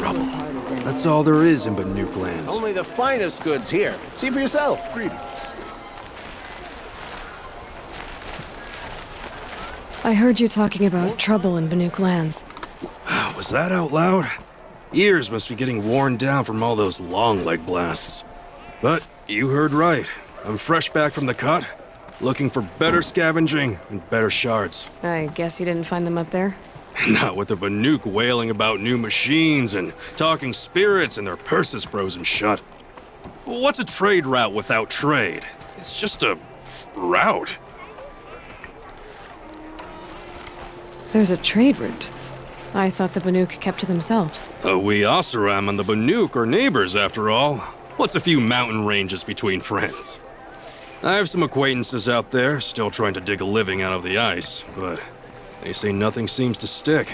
trouble. That's all there is in Banuk lands. Only the finest goods here. See for yourself. Greetings. I heard you talking about trouble in Banuk lands. Was that out loud? Ears must be getting worn down from all those long leg blasts. But you heard right. I'm fresh back from the cut, looking for better scavenging and better shards. I guess you didn't find them up there? Not with the Banuk wailing about new machines and talking spirits and their purses frozen shut. What's a trade route without trade? It's just a route. There's a trade route. I thought the Banuk kept to themselves. We Oseram and the Banuk are neighbors, after all. What's a few mountain ranges between friends? I have some acquaintances out there, still trying to dig a living out of the ice, but they say nothing seems to stick.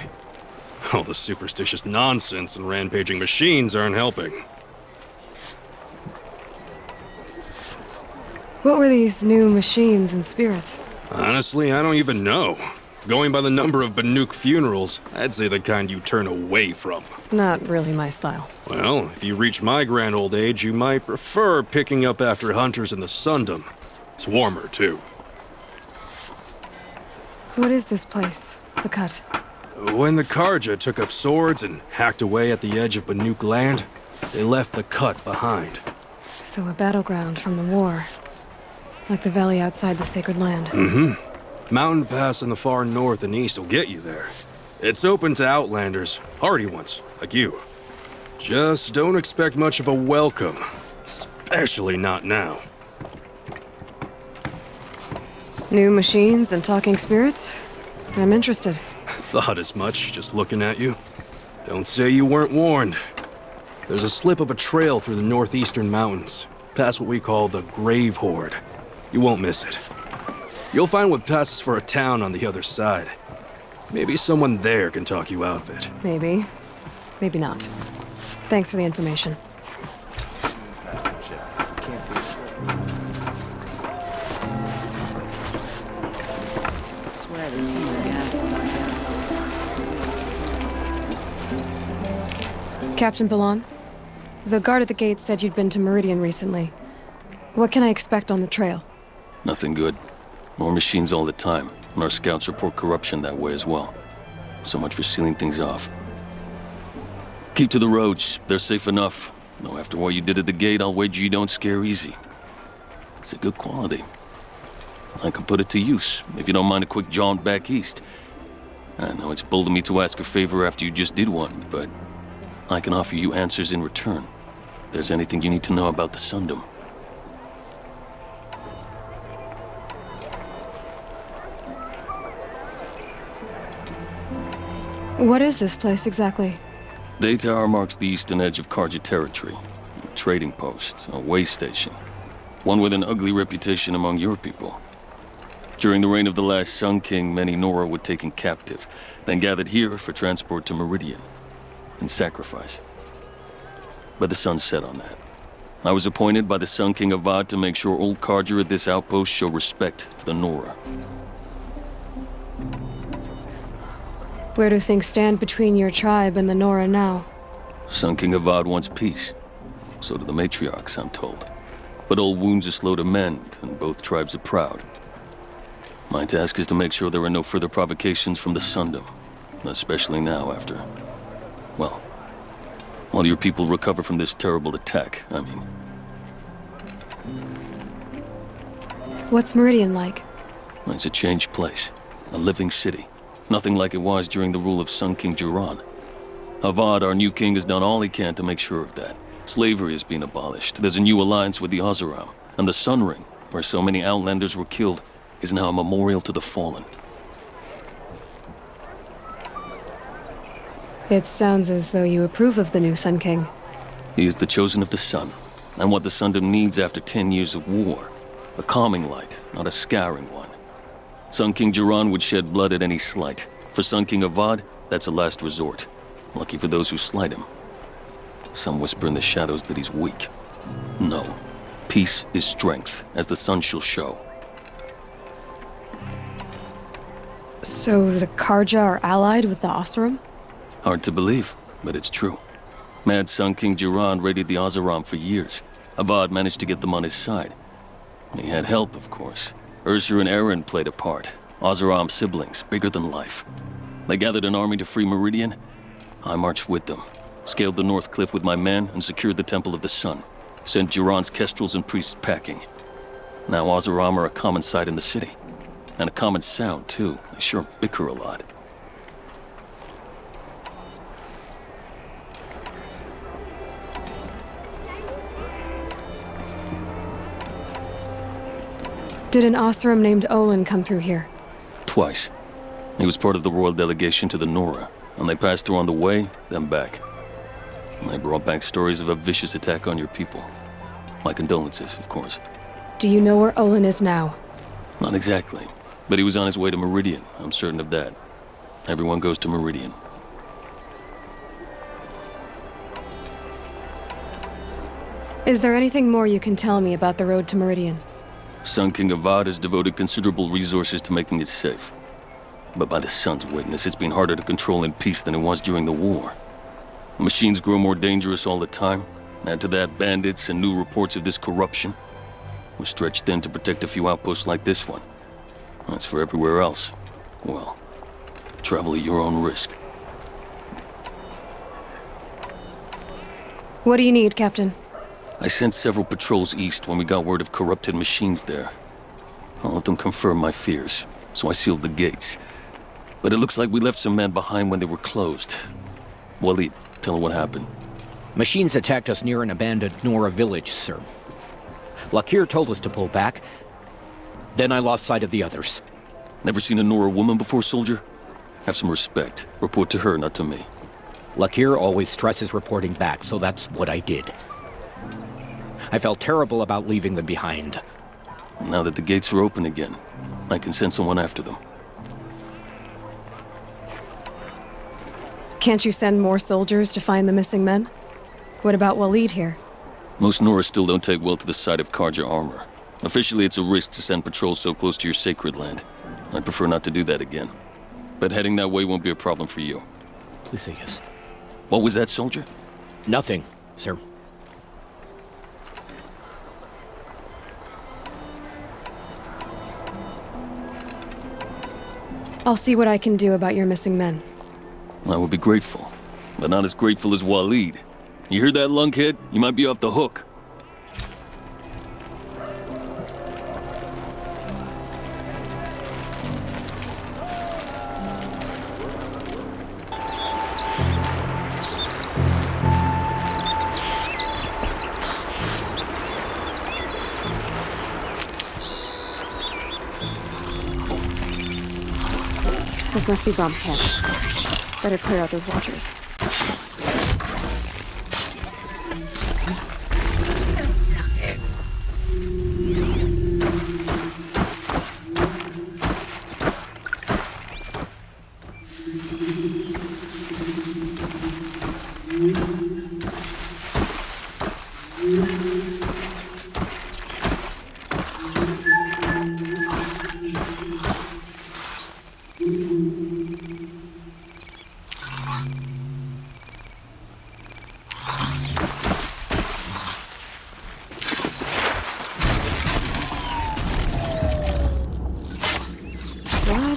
All the superstitious nonsense and rampaging machines aren't helping. What were these new machines and spirits? Honestly, I don't even know. Going by the number of Banuk funerals, I'd say the kind you turn away from. Not really my style. Well, if you reach my grand old age, you might prefer picking up after hunters in the Sundom. It's warmer, too. What is this place? The Cut? When the Karja took up swords and hacked away at the edge of Banuk land, they left the Cut behind. So a battleground from the war. Like the valley outside the Sacred Land. Mm-hmm. Mountain Pass in the far north and east will get you there. It's open to outlanders, hardy ones, like you. Just don't expect much of a welcome, especially not now. New machines and talking spirits? I'm interested. Thought as much, just looking at you. Don't say you weren't warned. There's a slip of a trail through the northeastern mountains, past what we call the Grave Horde. You won't miss it. You'll find what passes for a town on the other side. Maybe someone there can talk you out of it. Maybe. Maybe not. Thanks for the information. Captain Ballon, the guard at the gate said you'd been to Meridian recently. What can I expect on the trail? Nothing good. More machines all the time, and our scouts report corruption that way as well. So much for sealing things off. Keep to the roads, they're safe enough. Though after what you did at the gate, I'll wager you don't scare easy. It's a good quality. I can put it to use, if you don't mind a quick jaunt back east. I know it's bold of me to ask a favor after you just did one, but I can offer you answers in return. If there's anything you need to know about the Sundom. What is this place exactly? Day Tower marks the eastern edge of Karja territory. A trading post, a way station. One with an ugly reputation among your people. During the reign of the last Sun King, many Nora were taken captive, then gathered here for transport to Meridian, and sacrifice. But the sun set on that. I was appointed by the Sun King Avad to make sure old Karja at this outpost show respect to the Nora. Where do things stand between your tribe and the Nora now? Sun King Avad wants peace. So do the matriarchs, I'm told. But old wounds are slow to mend, and both tribes are proud. My task is to make sure there are no further provocations from the Sundom. Especially now after... well, while your people recover from this terrible attack, I mean. What's Meridian like? It's a changed place. A living city. Nothing like it was during the rule of Sun King Jiran. Avad, our new king, has done all he can to make sure of that. Slavery has been abolished. There's a new alliance with the Oseram. And the Sun Ring, where so many outlanders were killed, is now a memorial to the fallen. It sounds as though you approve of the new Sun King. He is the chosen of the sun, and what the Sundom needs after 10 years of war. A calming light, not a scouring one. Sun King Jiran would shed blood at any slight. For Sun King Avad, that's a last resort. Lucky for those who slight him. Some whisper in the shadows that he's weak. No. Peace is strength, as the sun shall show. So the Karja are allied with the Oseram? Hard to believe, but it's true. Mad Sun King Jiran raided the Oseram for years. Avad managed to get them on his side. He had help, of course. Ursur and Eren played a part. Oseram siblings, bigger than life. They gathered an army to free Meridian. I marched with them, scaled the North Cliff with my men, and secured the Temple of the Sun. Sent Jiran's kestrels and priests packing. Now Oseram are a common sight in the city. And a common sound, too. They sure bicker a lot. Did an Oseram named Olin come through here? Twice. He was part of the royal delegation to the Nora, and they passed through on the way, then back. And they brought back stories of a vicious attack on your people. My condolences, of course. Do you know where Olin is now? Not exactly, but he was on his way to Meridian, I'm certain of that. Everyone goes to Meridian. Is there anything more you can tell me about the road to Meridian? Sun King Avad has devoted considerable resources to making it safe. But by the Sun's witness, it's been harder to control in peace than it was during the war. The machines grow more dangerous all the time. Add to that bandits and new reports of this corruption. We're stretched thin to protect a few outposts like this one. As for everywhere else, well, travel at your own risk. What do you need, Captain? I sent several patrols east when we got word of corrupted machines there. All of them confirmed my fears, so I sealed the gates. But it looks like we left some men behind when they were closed. Waleed, tell her what happened. Machines attacked us near an abandoned Nora village, sir. Lakir told us to pull back. Then I lost sight of the others. Never seen a Nora woman before, soldier? Have some respect. Report to her, not to me. Lakir always stresses reporting back, so that's what I did. I felt terrible about leaving them behind. Now that the gates are open again, I can send someone after them. Can't you send more soldiers to find the missing men? What about Waleed here? Most Nora still don't take well to the sight of Karja armor. Officially, it's a risk to send patrols so close to your sacred land. I'd prefer not to do that again. But heading that way won't be a problem for you. Please say yes. What was that, soldier? Nothing, sir. I'll see what I can do about your missing men. I would be grateful, but not as grateful as Waleed. You hear that, lunkhead? You might be off the hook. This must be Brom's camp. Better clear out those watchers.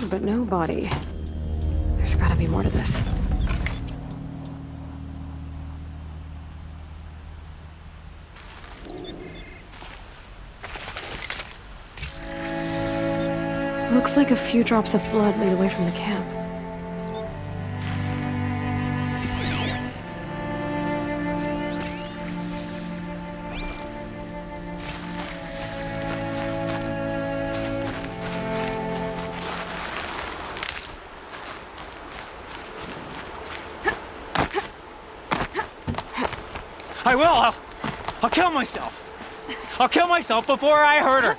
But no body. There's gotta be more to this. Looks like a few drops of blood lead away from the camp. I will! I'll kill myself! I'll kill myself before I hurt her!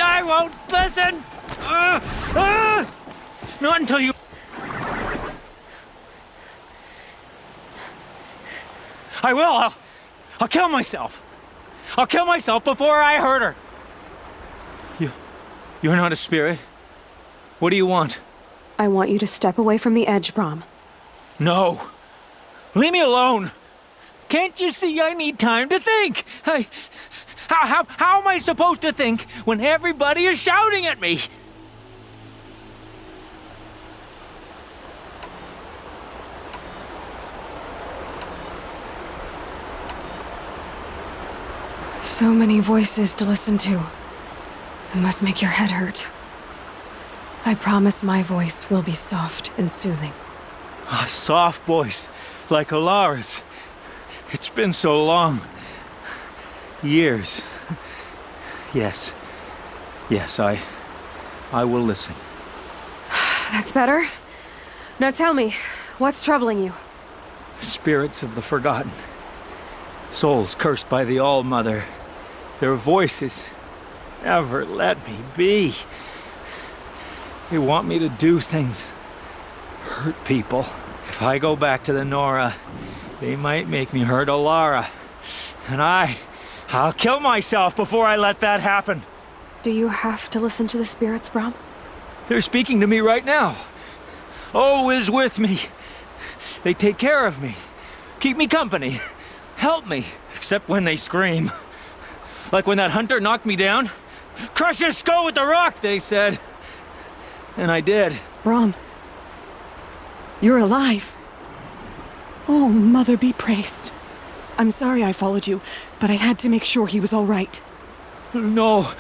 I won't listen! Not until you... I will! I'll kill myself! I'll kill myself before I hurt her. You're not a spirit. What do you want? I want you to step away from the edge, Brom. No. Leave me alone. Can't you see I need time to think? How am I supposed to think when everybody is shouting at me? So many voices to listen to. It must make your head hurt. I promise my voice will be soft and soothing. A soft voice, like Alara's. It's been so long. Years. Yes. Yes, I will listen. That's better. Now tell me, what's troubling you? Spirits of the forgotten. Souls cursed by the All-Mother. Their voices never let me be. They want me to do things. Hurt people. If I go back to the Nora, they might make me hurt Alara. And I'll kill myself before I let that happen. Do you have to listen to the spirits, Brom? They're speaking to me right now. O is with me. They take care of me. Keep me company. Help me. Except when they scream. Like when that hunter knocked me down. Crush his skull with the rock, they said. And I did. Brom, you're alive. Oh, Mother be praised. I'm sorry I followed you, but I had to make sure he was all right. No.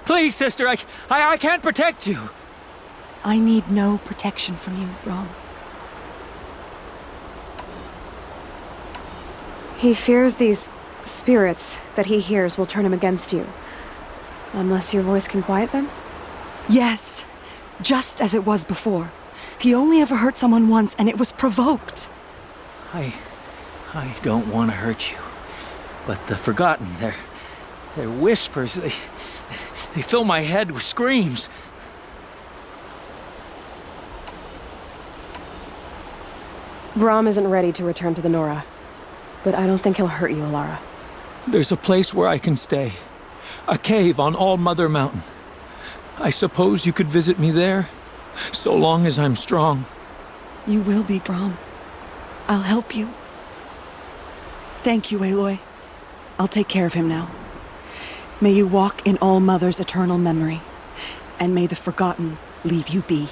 Please, sister, I can't protect you. I need no protection from you, Brom. He fears these spirits that he hears will turn him against you. Unless your voice can quiet them? Yes, just as it was before. He only ever hurt someone once, and it was provoked. I don't want to hurt you. But the Forgotten, their whispers, they fill my head with screams. Brom isn't ready to return to the Nora. But I don't think he'll hurt you, Alara. There's a place where I can stay. A cave on All-Mother Mountain. I suppose you could visit me there? So long as I'm strong. You will be, Brom. I'll help you. Thank you, Aloy. I'll take care of him now. May you walk in All-Mother's eternal memory, and may the Forgotten leave you be.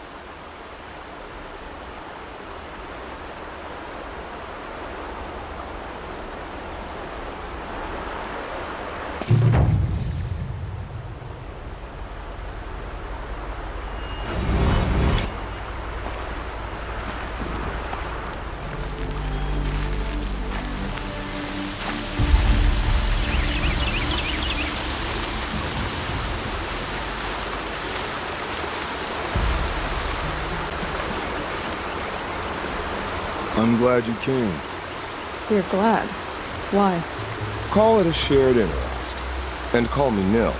I'm glad you came. You're glad. Why? Call it a shared interest. And call me Nil.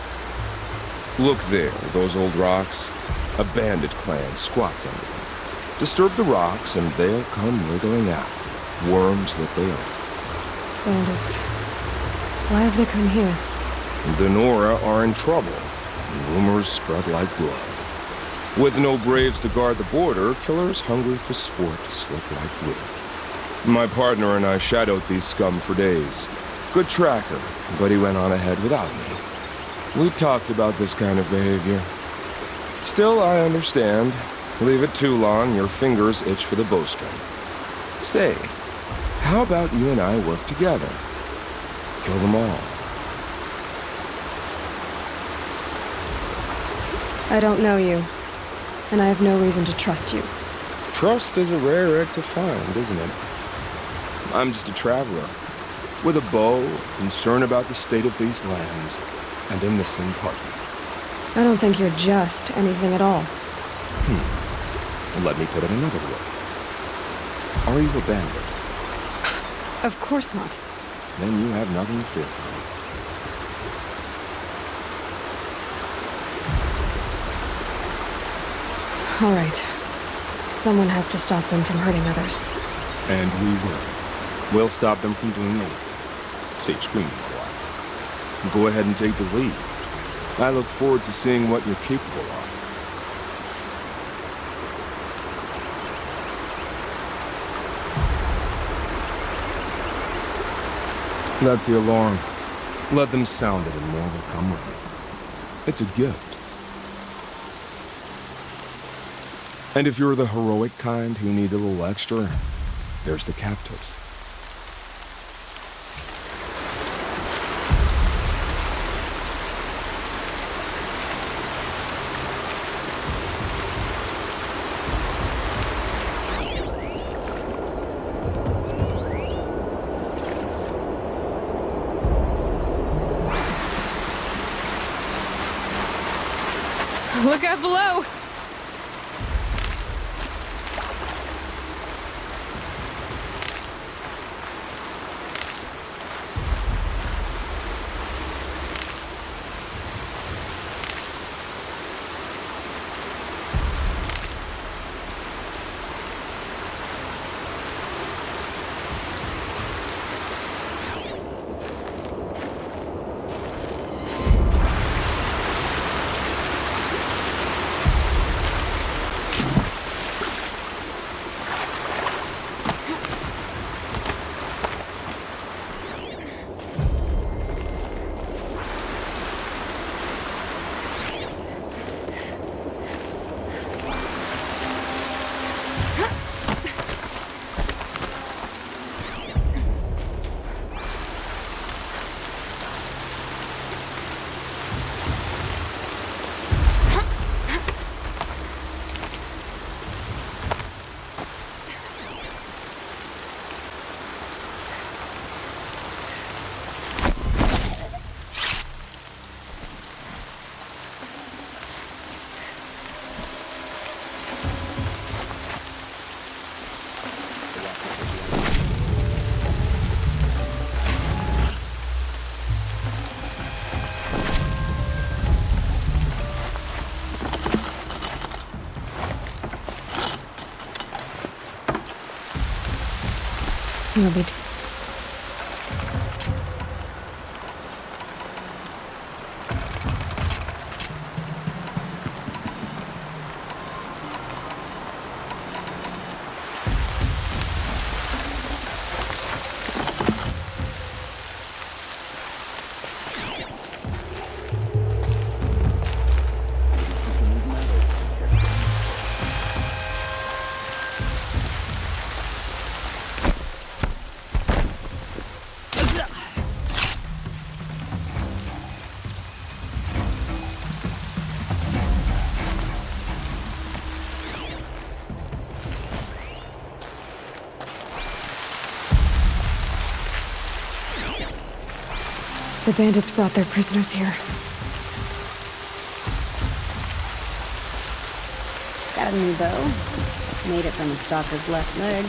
Look there, those old rocks. A bandit clan squats under them. Disturb the rocks and they'll come wriggling out. Worms that they are. Bandits. Why have they come here? The Nora are in trouble. Rumors spread like blood. With no braves to guard the border, killers hungry for sport slip right through. My partner and I shadowed these scum for days. Good tracker, but he went on ahead without me. We talked about this kind of behavior. Still, I understand. Leave it too long, your fingers itch for the bowstring. Say, how about you and I work together? Kill them all. I don't know you. And I have no reason to trust you. Trust is a rare egg to find, isn't it? I'm just a traveler, with a bow, concern about the state of these lands, and a missing partner. I don't think you're just anything at all. Let me put it another way. Are you a bandit? Of course not. Then you have nothing to fear from me. All right. Someone has to stop them from hurting others. And we will. We'll stop them from doing anything. Save screaming a lot. Go ahead and take the lead. I look forward to seeing what you're capable of. That's the alarm. Let them sound it and more will come with it. It's a gift. And if you're the heroic kind who needs a little extra, there's the captives. Look out below! You'll be... The bandits brought their prisoners here. Got a new bow. Made it from a stalker's left leg.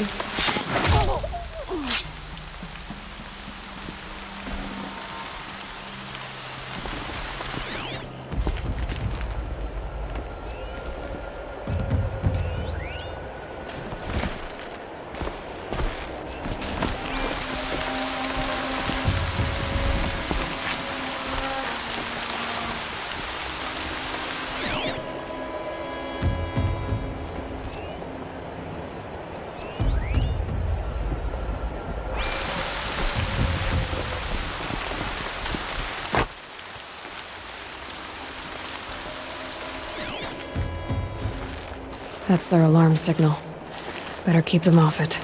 That's their alarm signal. Better keep them off it.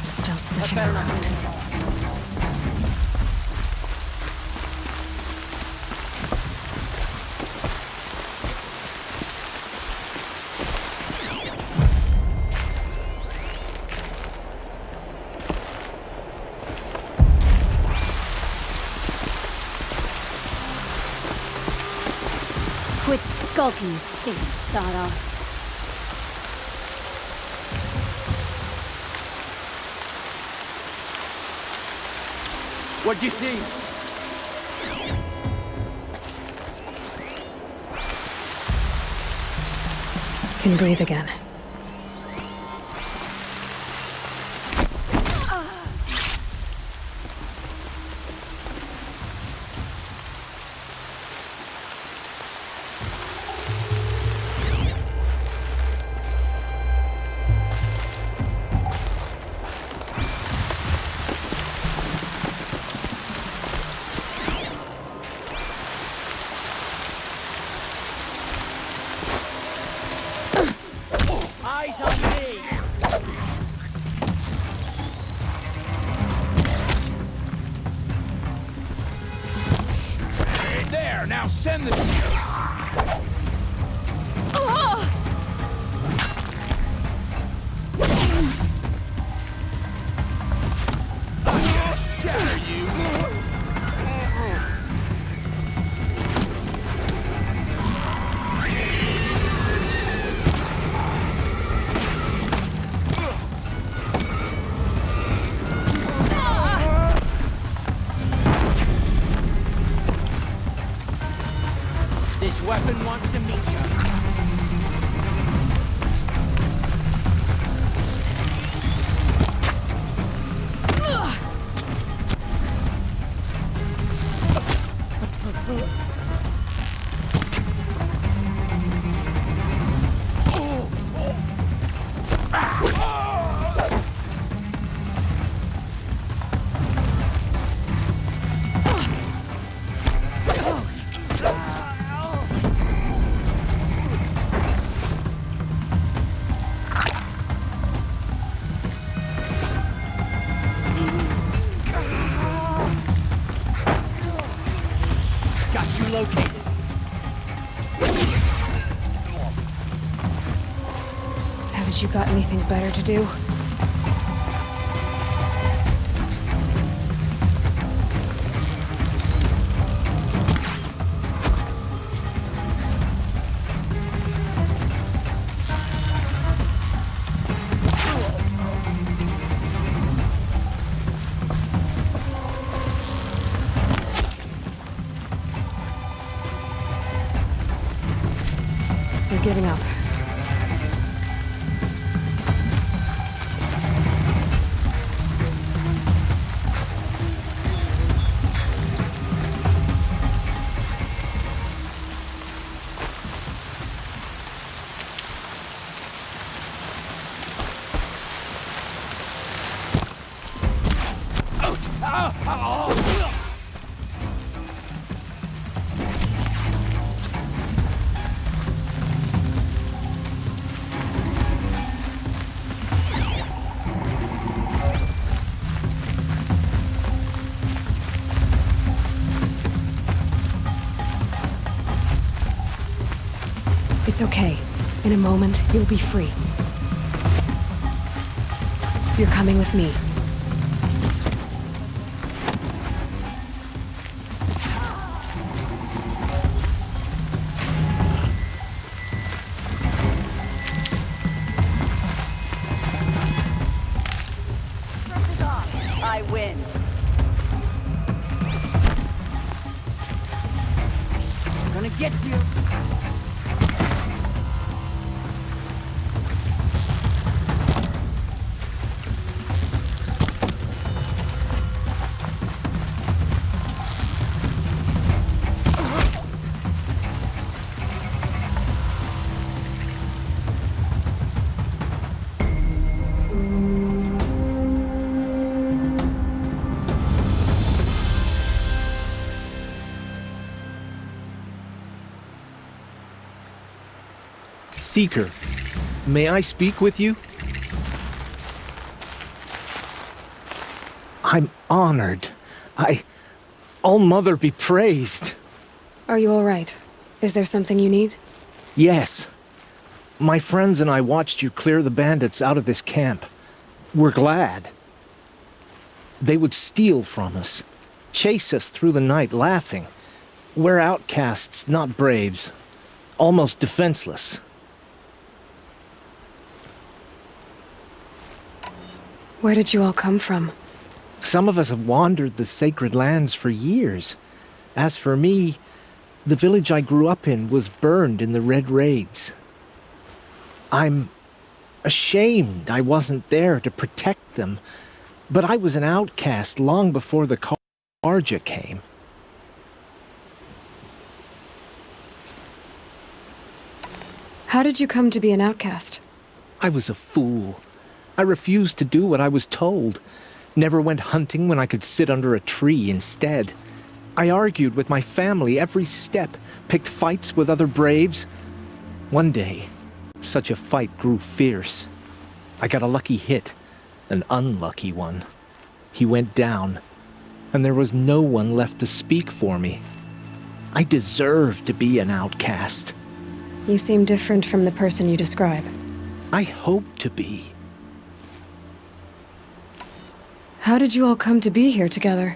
Still sniffing around. Quit skulking, stink sawed off. What'd you see? Can breathe again. Eyes on me! There, now send the... Shatter you! This weapon wants to meet you. Got you located. Haven't you got anything better to do? You're giving up. It's okay. In a moment, you'll be free. You're coming with me. I win. I'm gonna get you. Seeker, may I speak with you? I'm honored. All-Mother be praised. Are you all right? Is there something you need? Yes. My friends and I watched you clear the bandits out of this camp. We're glad. They would steal from us, chase us through the night laughing. We're outcasts, not braves. Almost defenseless. Where did you all come from? Some of us have wandered the sacred lands for years. As for me, the village I grew up in was burned in the Red Raids. I'm ashamed I wasn't there to protect them, but I was an outcast long before the Carja came. How did you come to be an outcast? I was a fool. I refused to do what I was told. Never went hunting when I could sit under a tree instead. I argued with my family every step, picked fights with other braves. One day, such a fight grew fierce. I got a lucky hit, an unlucky one. He went down, and there was no one left to speak for me. I deserved to be an outcast. You seem different from the person you describe. I hope to be. How did you all come to be here together?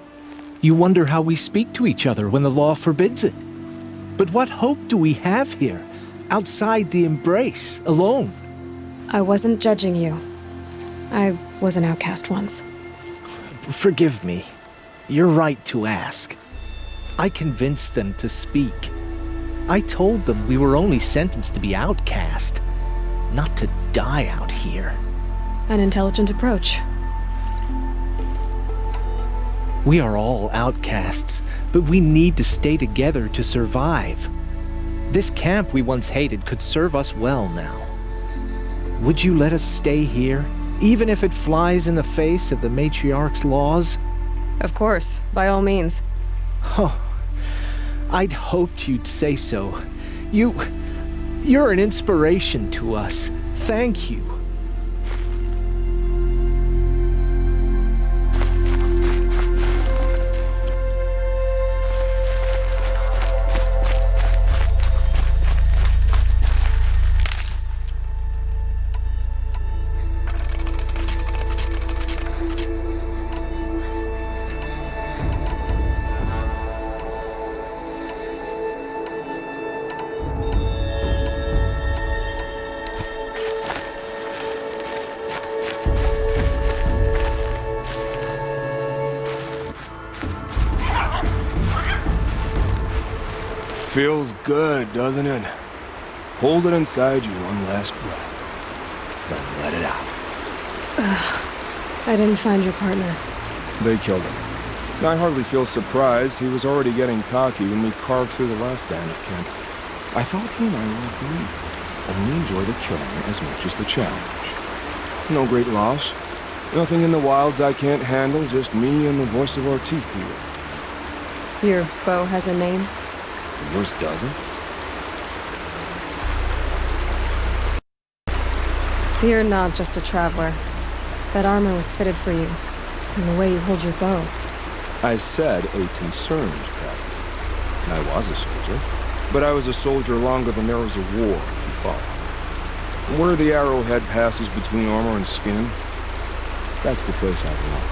You wonder how we speak to each other when the law forbids it. But what hope do we have here, outside the embrace, alone? I wasn't judging you. I was an outcast once. Forgive me. You're right to ask. I convinced them to speak. I told them we were only sentenced to be outcast, not to die out here. An intelligent approach. We are all outcasts, but we need to stay together to survive. This camp we once hated could serve us well now. Would you let us stay here, even if it flies in the face of the matriarch's laws? Of course, by all means. Oh, I'd hoped you'd say so. You're an inspiration to us. Thank you. Feels good, doesn't it? Hold it inside you one last breath. Then let it out. I didn't find your partner. They killed him. I hardly feel surprised. He was already getting cocky when we carved through the last bandit camp. I thought he and I were agreed. Only enjoy the killing as much as the challenge. No great loss. Nothing in the wilds I can't handle, just me and the voice of our teeth here. Your bow has a name? Yours doesn't? You're not just a traveler. That armor was fitted for you, and the way you hold your bow. I said a concerned traveler. I was a soldier, but I was a soldier longer than there was a war, if you follow. Where the arrowhead passes between armor and skin, that's the place I belong.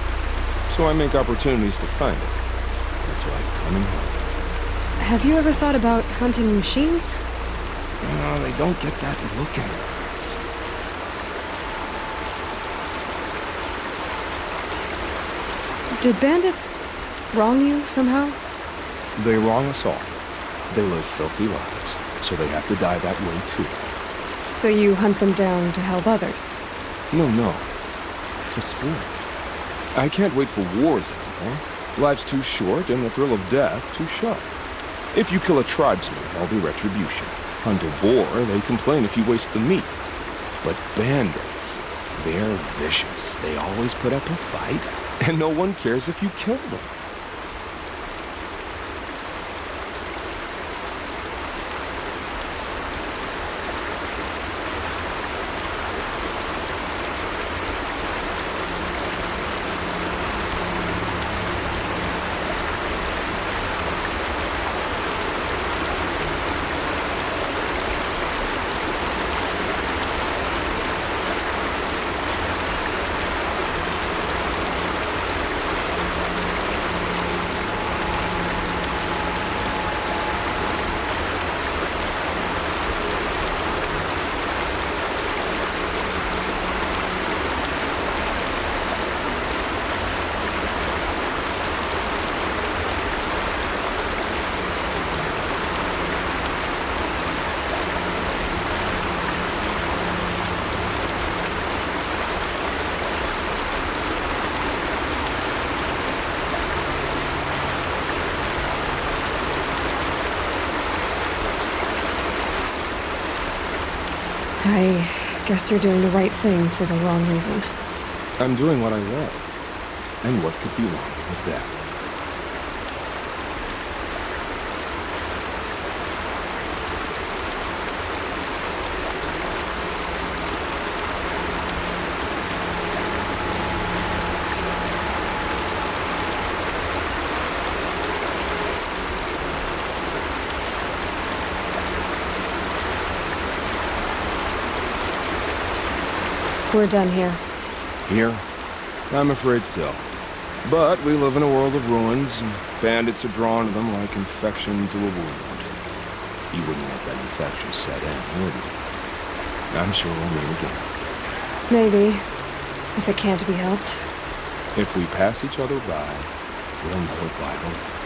So I make opportunities to find it. That's like coming home. Have you ever thought about hunting machines? No, they don't get that look in their eyes. Did bandits wrong you somehow? They wrong us all. They live filthy lives, so they have to die that way too. So you hunt them down to help others? No. For sport. I can't wait for wars anymore. Life's too short and the thrill of death too sharp. If you kill a tribesman, there'll be retribution. Hunt a boar, they complain if you waste the meat. But bandits, they're vicious. They always put up a fight, and no one cares if you kill them. I guess you're doing the right thing for the wrong reason. I'm doing what I love. And what could be wrong with that? We're done here. Here? I'm afraid so. But we live in a world of ruins, and bandits are drawn to them like infection to a wound. You wouldn't let that infection set in, would you? I'm sure we'll meet again. Maybe. If it can't be helped. If we pass each other by, we'll know it by the way.